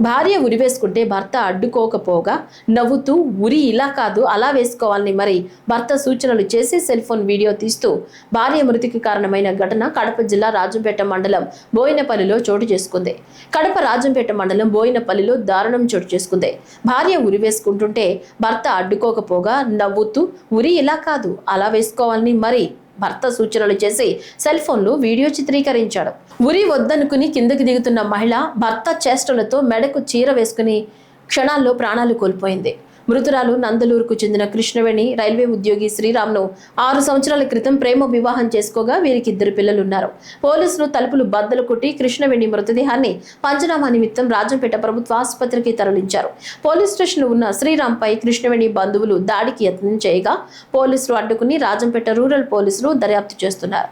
భార్య ఉరి వేసుకుంటే భర్త అడ్డుకోకపోగా నవ్వుతూ ఉరి ఇలా కాదు అలా వేసుకోవాలని మరి భర్త సూచనలు చేసి సెల్ ఫోన్ వీడియో తీస్తూ భార్య మృతికి కారణమైన ఘటన కడప జిల్లా రాజంపేట మండలం బోయినపల్లిలో చోటు చేసుకుంది. కడప రాజంపేట మండలం బోయినపల్లిలో దారుణం చోటు చేసుకుంది. భార్య ఉరి వేసుకుంటుంటే భర్త అడ్డుకోకపోగా నవ్వుతూ ఉరి ఇలా కాదు అలా వేసుకోవాలని మరి భర్త సూచనలు చేసి సెల్ ఫోన్లో వీడియో చిత్రీకరించాడు. ఉరి వద్దనుకుని కిందకి దిగుతున్న మహిళ భర్త చేష్టలతో మెడకు చీర వేసుకుని క్షణాల్లో ప్రాణాలు కోల్పోయింది. మృతురాలు నందలూరుకు చెందిన కృష్ణవేణి రైల్వే ఉద్యోగి శ్రీరామ్ను 6 సంవత్సరాల క్రితం ప్రేమ వివాహం చేసుకోగా వీరికి 2 పిల్లలున్నారు. పోలీసులు తలుపులు బద్దలు కొట్టి కృష్ణవేణి మృతదేహాన్ని పంచనామా నిమిత్తం రాజంపేట ప్రభుత్వ ఆసుపత్రికి తరలించారు. పోలీస్ స్టేషన్లో ఉన్న శ్రీరామ్పై కృష్ణవేణి బంధువులు దాడికి యత్నం చేయగా పోలీసులు అడ్డుకుని రాజంపేట రూరల్ పోలీసులు దర్యాప్తు చేస్తున్నారు.